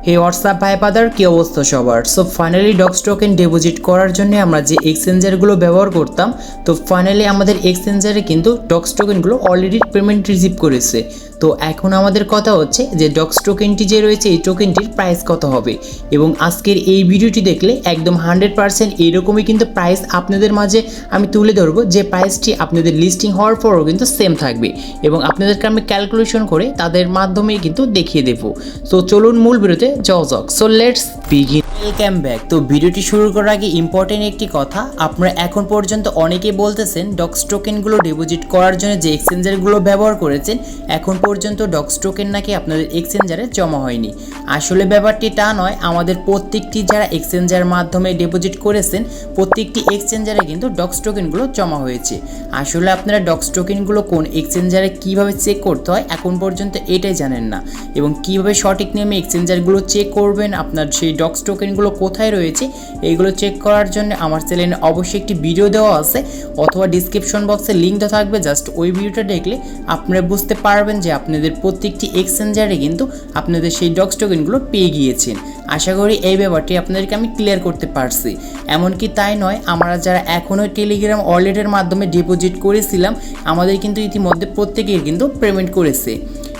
হে WhatsApp ভাই বাদার কি অবস্থা সবার। So finally docs token deposit করার জন্য আমরা যে এক্সচেঞ্জারগুলো ব্যবহার করতাম, তো ফাইনালি আমাদের এক্সচেঞ্জারে কিন্তু ডক্স টোকেনগুলো অলরেডি পেমেন্ট রিসিভ করেছে। তো এখন আমাদের কথা হচ্ছে যে ডক্স টোকেনটি যে রয়েছে এই টোকেনটির প্রাইস কত হবে, এবং আজকের এই ভিডিওটি দেখলে একদম 100% এরকমই কিন্তু প্রাইস আপনাদের মাঝে আমি তুলে ধরবো, যে প্রাইসটি আপনাদের লিস্টিং হওয়ার পরও কিন্তু সেম থাকবে এবং আপনাদেরকে আমি ক্যালকুলেশন করে তাদের মাধ্যমে কিন্তু দেখিয়ে দেবো। সো চলুন মূল ভিডিওতে যাওয়া যাক। So let's begin. Welcome back. তো ভিডিওটি শুরু করার আগে ইম্পর্টেন্ট একটি কথা, আপনারা এখন পর্যন্ত অনেকেই বলতেছেন ডক্স টোকেনগুলো ডিপোজিট করার জন্য যে এক্সচেঞ্জারগুলো ব্যবহার করেছেন এখন পর্যন্ত ডক্স টোকেন নাকি আপনাদের এক্সচেঞ্জারে জমা হয়নি। আসলে ব্যাপারটি তা নয়, আমাদের প্রত্যেকটি যারা এক্সচেঞ্জার মাধ্যমে ডিপোজিট করেছেন প্রত্যেকটি এক্সচেঞ্জারে কিন্তু ডক্স টোকেনগুলো জমা হয়েছে। আসলে আপনারা ডক্স টোকেনগুলো কোন এক্সচেঞ্জারে কীভাবে চেক করতে হয় এখন পর্যন্ত এটাই জানেন না, এবং কীভাবে সঠিক নিয়মে এক্সচেঞ্জারগুলো চেক করবেন, আপনার সেই ডক্স টোকেনগুলো কোথায় রয়েছে এইগুলো চেক করার জন্য আমার চ্যানেলে অবশ্যই একটি ভিডিও দেওয়া আছে, অথবা ডিসক্রিপশন বক্সে লিঙ্ক দেওয়া থাকবে। জাস্ট ওই ভিডিওটা দেখলে আপনারা বুঝতে পারবেন যে আপনাদের প্রত্যেকটি এক্সচেঞ্জারে কিন্তু আপনাদের সেই ডক্স টোকেনগুলো পেয়ে গিয়েছেন। আশা করি এই ব্যাপারটি আপনাদেরকে আমি ক্লিয়ার করতে পারছি। এমনকি তাই নয়, আমরা যারা এখনও টেলিগ্রাম ওয়ালেটের মাধ্যমে ডিপোজিট করেছিলাম আমাদের কিন্তু ইতিমধ্যে প্রত্যেকেই কিন্তু পেমেন্ট করেছে।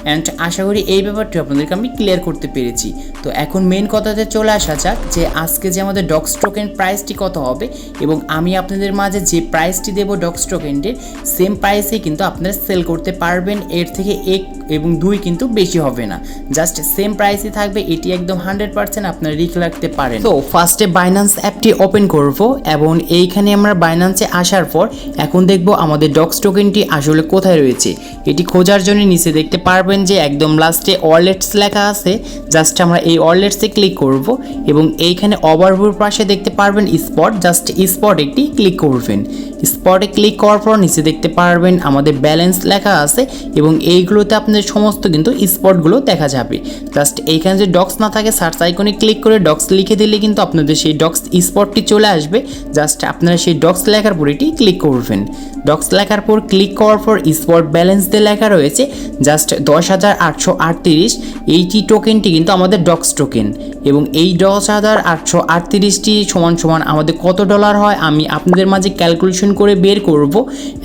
অ্যান্ড আশা করি এই ব্যাপারটি আপনাদেরকে আমি ক্লিয়ার করতে পেরেছি। তো এখন মেন কথাতে চলে আসা যাক যে আজকে যে আমাদের ডক্স টোকেন প্রাইসটি কত হবে, এবং আমি আপনাদের মাঝে যে প্রাইসটি দেবো ডক্স টোকেনটির সেম প্রাইসে কিন্তু আপনারা সেল করতে পারবেন। এর থেকে 1 এবং 2 কিন্তু বেশি হবে না, জাস্ট সেম প্রাইসই থাকবে। এটি একদম 100% আপনারা রিস্ক রাখতে পারেন। তো ফার্স্টে বাইন্যান্স অ্যাপটি ওপেন করব, এবং এইখানে আমরা বাইন্যান্সে আসার পর এখন দেখব আমাদের ডক্স টোকেনটি আসলে কোথায় রয়েছে। এটি খোঁজার জন্য নিচে দেখতে পারবেন যে একদম লাস্টে ওয়ালেটস লেখা আছে। জাস্ট আমরা এই ওয়ালেটসে ক্লিক করব, এবং এইখানে ওভারভিউর পাশে দেখতে পারবেন স্পট, জাস্ট স্পট একটি ক্লিক করবেন। স্পটে ক্লিক করার পর নিচে দেখতে পারবেন আমাদের ব্যালেন্স লেখা আছে, এবং এইগুলোতে আপনাদের সমস্ত কিন্তু স্পটগুলো দেখা যাবে। জাস্ট এইখানে যে ডক্স না থাকে সার্চ আইকনে ক্লিক করে ডক্স লিখে দিলে কিন্তু আপনাদের সেই ডক্স স্পটটি চলে আসবে। জাস্ট আপনারা সেই ডক্স লেখার পর এটি ক্লিক করবেন। ডক্স লেখার পর ক্লিক করার পর স্পট ব্যালেন্স দিয়ে লেখা রয়েছে জাস্ট 10,838। এইটি টোকেনটি কিন্তু আমাদের ডক্স টোকেন, এবং এই 10,838টি সমান সমান আমাদের কত ডলার হয় আমি আপনাদের মাঝে ক্যালকুলেশন করে বের করব।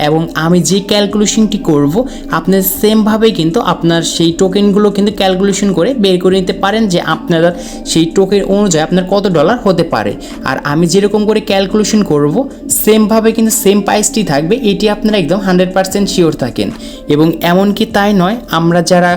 এবং আমি যে ক্যালকুলেশনটি করব আপনার সেমভাবে কিন্তু আপনার সেই টোকেনগুলো কিন্তু ক্যালকুলেশন করে বের করে নিতে পারেন যে আপনারা সেই টোকেন অনুযায়ী আপনার কত ডলার হতে পারে। আর আমি যেরকম করে ক্যালকুলেশন করব সেমভাবে কিন্তু সেম প্রাইসটি থাকবে, এটি আপনারা একদম 100% শিওর থাকেন। এবং এমনকি তাই নয়, আমরা যারা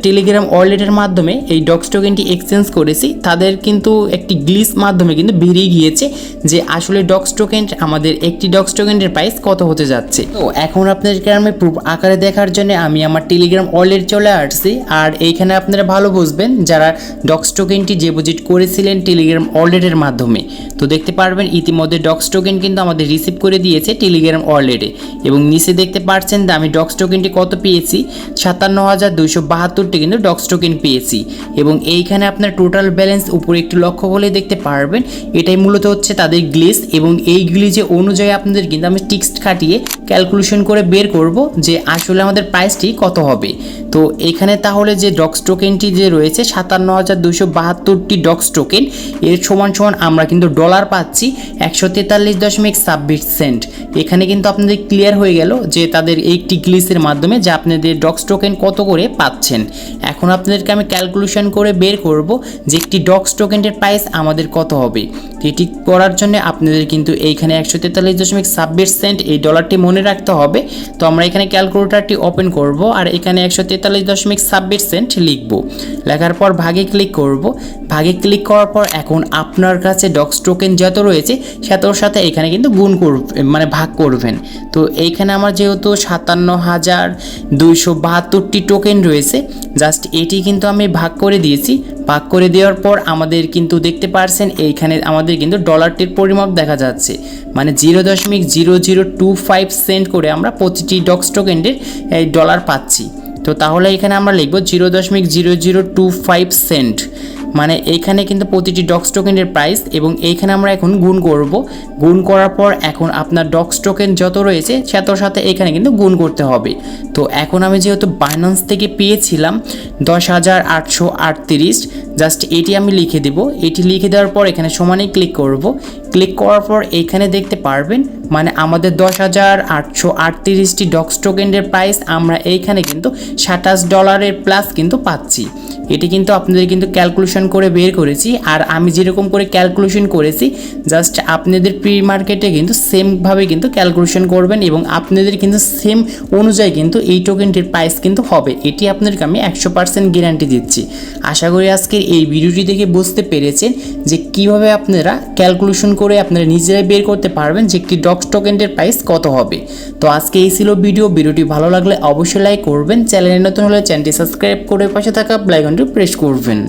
টেলিগ্রাম ওয়ালেটের মাধ্যমে এই ডক্স টোকেনটি এক্সচেঞ্জ করেছি তাদের কিন্তু একটি গ্লিচ মাধ্যমে কিন্তু বেরিয়ে গিয়েছে যে আসলে ডক্স টোকেন আমাদের একটি ডক্স টোকেনের প্রাইস কত হতে যাচ্ছে। তো এখন আপনাদেরকে আমি প্রুফ আকারে দেখার জন্য আমি আমার টেলিগ্রাম ওয়ালেট চলে আসছি। আর এইখানে আপনারা ভালো বুঝবেন যারা ডক্স টোকেনটি ডিপোজিট করেছিলেন টেলিগ্রাম ওয়ালেটের মাধ্যমে, তো দেখতে পারবেন ইতিমধ্যে ডক্স টোকেন কিন্তু আমাদের রিসিভ করে দিয়েছে টেলিগ্রাম ওয়ালেটে। এবং নিচে দেখতে পাচ্ছেন যে আমি ডক্স টোকেনটি কত পেয়েছি, 57,272টি কিন্তু ডক্স টোকেন পেয়েছি। এবং এইখানে আপনার টোটাল ব্যালেন্স উপরে একটু লক্ষ্য করলে দেখতে পারবেন এটাই মূলত হচ্ছে তাদের গ্লিচ, এবং এই গ্লিচে অনুযায়ী আপনাদের কিন্তু আমি টিক্স খাটিয়ে ক্যালকুলেশন করে বের করব যে আসলে আমাদের প্রাইসটি কত হবে। তো এখানে তাহলে যে ডক্স টোকেনটি যে রয়েছে 57,272টি ডক্স টোকেন, এর সমান সমান আমরা কিন্তু ডলার পাচ্ছি 143.26 সেন্ট। এখানে কিন্তু আপনাদের ক্লিয়ার হয়ে গেল যে তাদের একটি গ্লিচের মাধ্যমে যে আপনাদের ডক্স টোকেন কত করে পাচ্ছেন। এখন আপনাদেরকে আমি ক্যালকুলেশন করে বের করব যে একটি ডক্স টোকেনের প্রাইস আমাদের কত হবে। এটি করার জন্য আপনাদের কিন্তু এইখানে 143.26 সেন্ট এই ডলারটি মনে রাখতে হবে। তো আমরা এখানে ক্যালকুলেটরটি ওপেন করব, আর এখানে 143.26 সেন্ট লিখব। লেখার পর ভাগে ক্লিক করব। ভাগে ক্লিক করার পর এখন আপনার কাছে ডক্স টোকেন যত রয়েছে সেটার সাথে এখানে কিন্তু গুণ মানে ভাগ করবেন। তো এইখানে আমার যেহেতু 57,272টি টোকেন রয়েছে, জাস্ট এটি কিন্তু আমি ভাগ করে দিয়েছি। ভাগ করে দেওয়ার পর আমাদের কিন্তু দেখতে পারছেন এইখানে আমাদের কিন্তু ডলারটির পরিমাপ দেখা যাচ্ছে, মানে 0.0025 সেন্ট করে আমরা প্রতিটি ডক্স টোকেনের এই ডলার পাচ্ছি। তো তাহলে এখানে আমরা লিখব 0.0025 সেন্ট, মানে এইখানে কিন্তু প্রতিটি ডক্স টোকেনের প্রাইস, এবং এইখানে আমরা এখন গুণ করব। গুণ করার পর এখন আপনার ডক্স টোকেন যত রয়েছে সেটার সাথে এখানে কিন্তু গুণ করতে হবে। তো এখন আমি যেহেতু বাইন্যান্স থেকে পেয়েছিলাম 10,838, জাস্ট এটি আমি লিখে দেব। এটি লিখে দেওয়ার পর এখানে সমানে ক্লিক করব। ক্লিক করার পর এখানে দেখতে পারবেন মানে আমাদের 10,838টি ডক্স টোকেনের প্রাইস আমরা এইখানে কিন্তু $27 প্লাস কিন্তু পাচ্ছি। এটি কিন্তু আপনাদের কিন্তু ক্যালকুলেশন করে বের করেছি, আর আমি যেরকম করে ক্যালকুলেশন করেছি জাস্ট আপনাদের প্রি মার্কেটে কিন্তু সেমভাবে কিন্তু ক্যালকুলেশন করবেন এবং আপনাদের কিন্তু সেম অনুযায়ী কিন্তু এই টোকেনটির প্রাইস কিন্তু হবে। এটি আপনাদেরকে আমি 100% গ্যারান্টি দিচ্ছি। আশা করি আজকের এই ভিডিওটি দেখে বুঝতে পেরেছেন যে কিভাবে আপনারা ক্যালকুলেশন করে আপনারা নিজেরাই বের করতে পারবেন যে একটি ডক্স টোকেনের প্রাইস কত হবে। তো আজকে এই ছিল ভিডিওটি ভালো লাগলে অবশ্যই লাইক করবেন, চ্যানেলে নতুন হলে চ্যানেলটি সাবস্ক্রাইব করে পাশে থাকা বেল আইকনটি প্রেস করবেন।